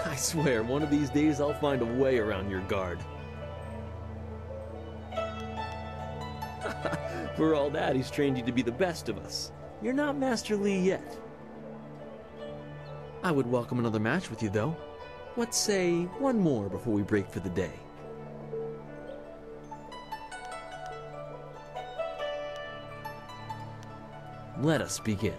I swear, one of these days I'll find a way around your guard. For all that, he's trained you to be the best of us. You're not Master Li yet. I would welcome another match with you, though. Let's say one more before we break for the day. Let us begin.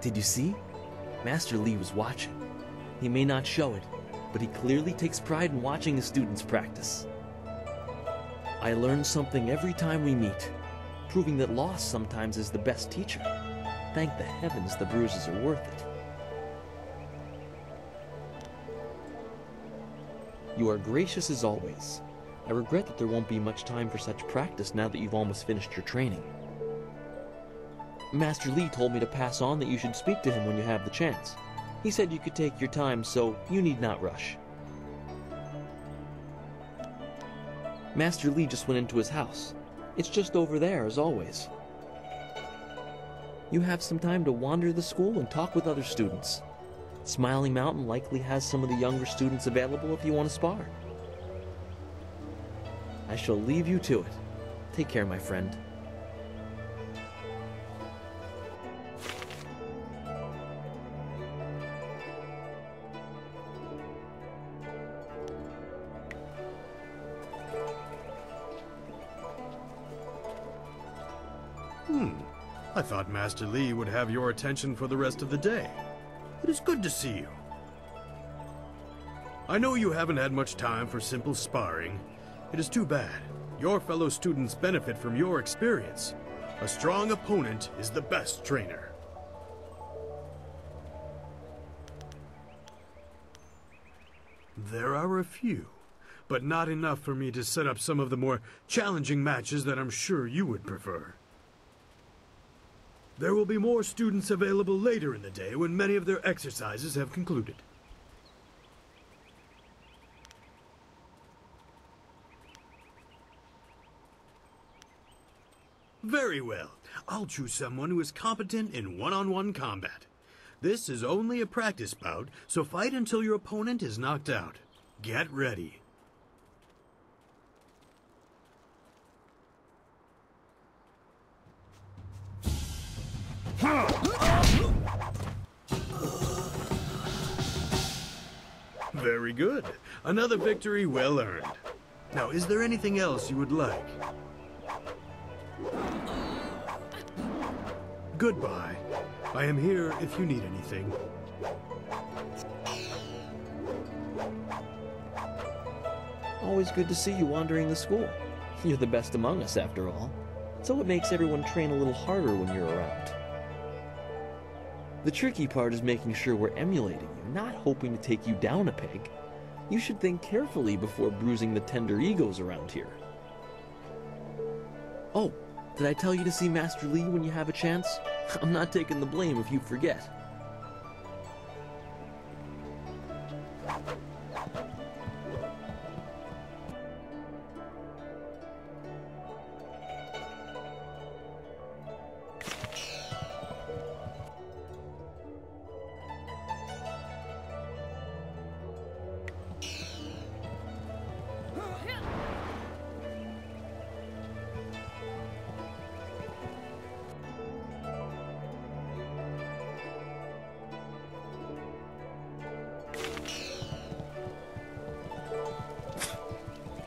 Did you see? Master Li was watching. He may not show it, but he clearly takes pride in watching his students practice. I learn something every time we meet, proving that loss sometimes is the best teacher. Thank the heavens the bruises are worth it. You are gracious as always. I regret that there won't be much time for such practice now that you've almost finished your training. Master Li told me to pass on that you should speak to him when you have the chance. He said you could take your time, so you need not rush. Master Li just went into his house. It's just over there, as always. You have some time to wander the school and talk with other students. Smiling Mountain likely has some of the younger students available if you want to spar. I shall leave you to it. Take care, my friend. I thought Master Li would have your attention for the rest of the day. It is good to see you. I know you haven't had much time for simple sparring. It is too bad. Your fellow students benefit from your experience. A strong opponent is the best trainer. There are a few, but not enough for me to set up some of the more challenging matches that I'm sure you would prefer. There will be more students available later in the day when many of their exercises have concluded. Very well. I'll choose someone who is competent in one-on-one combat. This is only a practice bout, so fight until your opponent is knocked out. Get ready. Very good. Another victory well earned. Now, is there anything else you would like? Goodbye. I am here if you need anything. Always good to see you wandering the school. You're the best among us, after all. So it makes everyone train a little harder when you're around. The tricky part is making sure we're emulating you, not hoping to take you down a peg. You should think carefully before bruising the tender egos around here. Oh, did I tell you to see Master Li when you have a chance? I'm not taking the blame if you forget.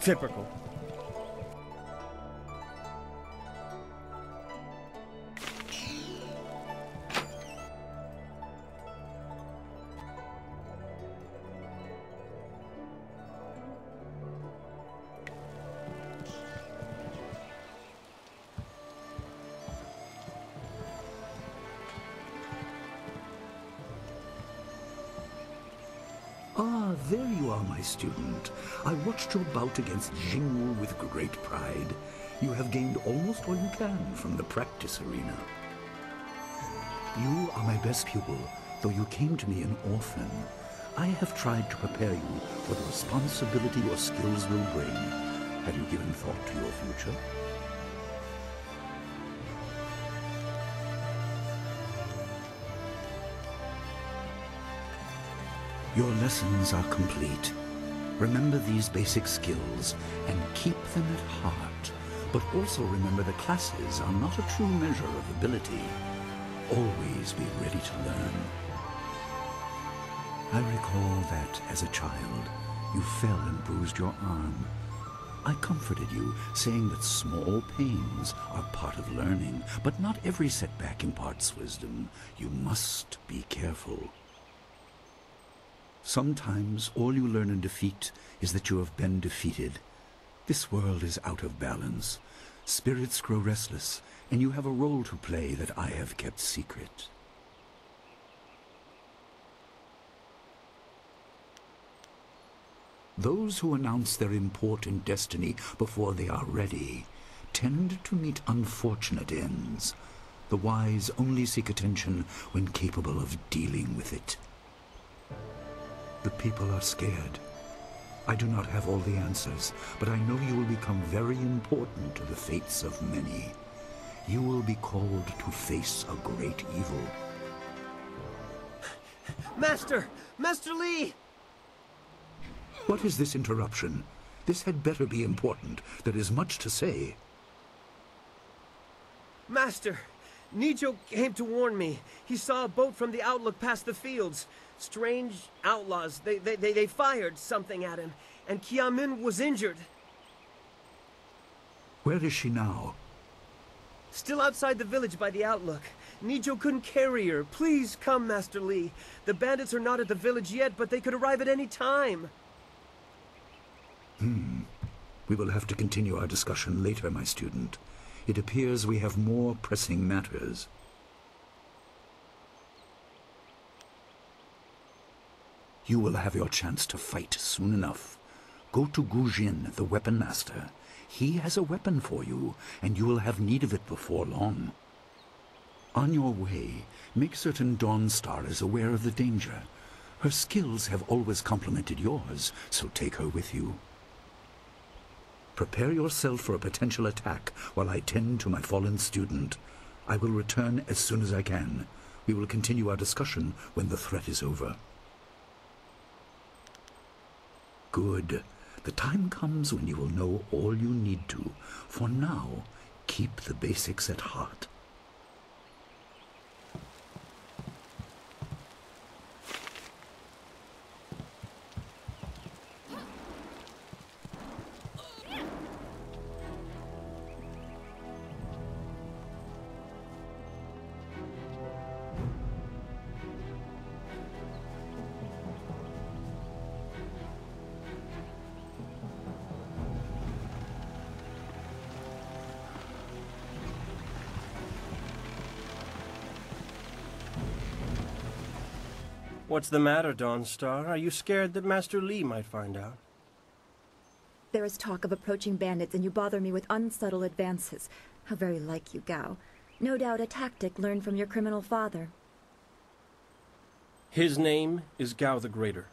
Typical. Ah, there you are, my student. I watched your bout against Jingwu with great pride. You have gained almost all you can from the practice arena. You are my best pupil, though you came to me an orphan. I have tried to prepare you for the responsibility your skills will bring. Have you given thought to your future? Your lessons are complete. Remember these basic skills and keep them at heart. But also remember that classes are not a true measure of ability. Always be ready to learn. I recall that, as a child, you fell and bruised your arm. I comforted you, saying that small pains are part of learning, but not every setback imparts wisdom. You must be careful. Sometimes all you learn in defeat is that you have been defeated. This world is out of balance. Spirits grow restless, and you have a role to play that I have kept secret. Those who announce their important destiny before they are ready tend to meet unfortunate ends. The wise only seek attention when capable of dealing with it. The people are scared. I do not have all the answers, but I know you will become very important to the fates of many. You will be called to face a great evil. Master! Master Li! What is this interruption? This had better be important. There is much to say. Master! Nijo came to warn me. He saw a boat from the outlook past the fields. Strange outlaws. They fired something at him, and Kiamin was injured. Where is she now? Still outside the village by the outlook. Nijo couldn't carry her. Please come, Master Li. The bandits are not at the village yet, but they could arrive at any time. We will have to continue our discussion later, my student. It appears we have more pressing matters. You will have your chance to fight soon enough. Go to Gu Jin, the weapon master. He has a weapon for you, and you will have need of it before long. On your way, make certain Dawnstar is aware of the danger. Her skills have always complemented yours, so take her with you. Prepare yourself for a potential attack while I tend to my fallen student. I will return as soon as I can. We will continue our discussion when the threat is over. Good. The time comes when you will know all you need to. For now, keep the basics at heart. What's the matter, Dawnstar? Are you scared that Master Li might find out? There is talk of approaching bandits, and you bother me with unsubtle advances. How very like you, Gao. No doubt a tactic learned from your criminal father. His name is Gao the Greater,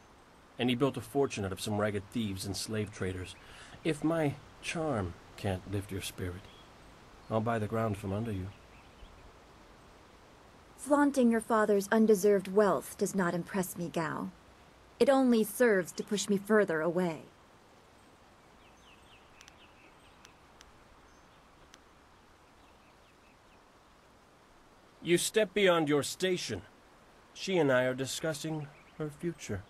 and he built a fortune out of some ragged thieves and slave traders. If my charm can't lift your spirit, I'll buy the ground from under you. Flaunting your father's undeserved wealth does not impress me, Gao. It only serves to push me further away. You step beyond your station. She and I are discussing her future.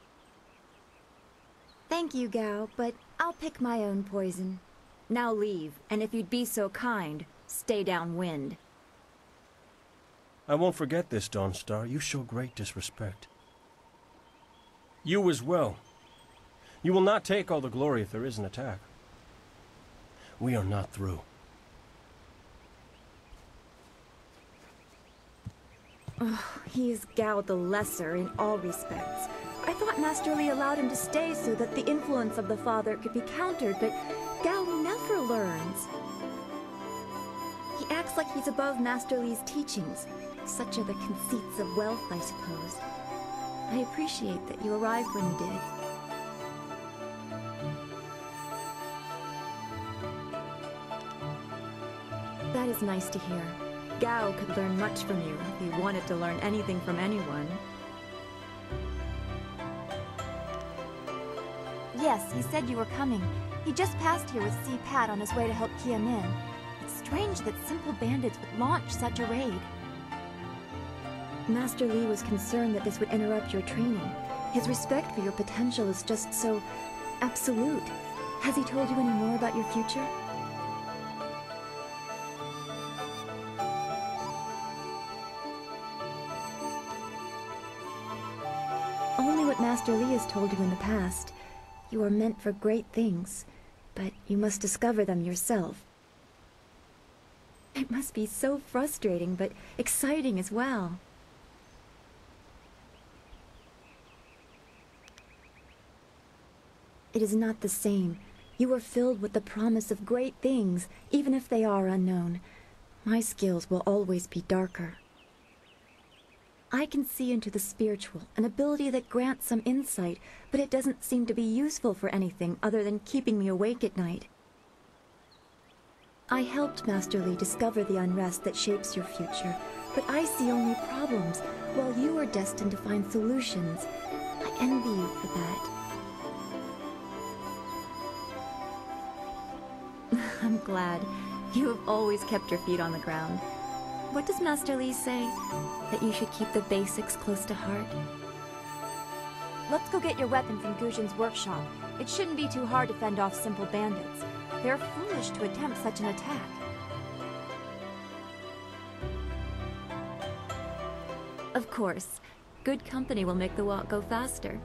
Thank you, Gao, but I'll pick my own poison. Now leave, and if you'd be so kind, stay downwind. I won't forget this, Dawnstar. You show great disrespect. You as well. You will not take all the glory if there is an attack. We are not through. He is Gao the Lesser in all respects. I thought Master Li allowed him to stay so that the influence of the father could be countered, but Gao never learns. He acts like he's above Master Li's teachings. Such are the conceits of wealth, I suppose. I appreciate that you arrived when you did. That is nice to hear. Gao could learn much from you if he wanted to learn anything from anyone. Yes, he said you were coming. He just passed here with Si Pat on his way to help Kia Min. It's strange that simple bandits would launch such a raid. Master Li was concerned that this would interrupt your training. His respect for your potential is just so absolute. Has he told you any more about your future? Only what Master Li has told you in the past. You are meant for great things, but you must discover them yourself. It must be so frustrating, but exciting as well. It is not the same. You are filled with the promise of great things, even if they are unknown. My skills will always be darker. I can see into the spiritual, an ability that grants some insight, but it doesn't seem to be useful for anything other than keeping me awake at night. I helped Master Li discover the unrest that shapes your future, but I see only problems, while you are destined to find solutions. I envy you for that. I'm glad. You have always kept your feet on the ground. What does Master Li say? That you should keep the basics close to heart? Let's go get your weapon from Guzhin's workshop. It shouldn't be too hard to fend off simple bandits. They're foolish to attempt such an attack. Of course. Good company will make the walk go faster.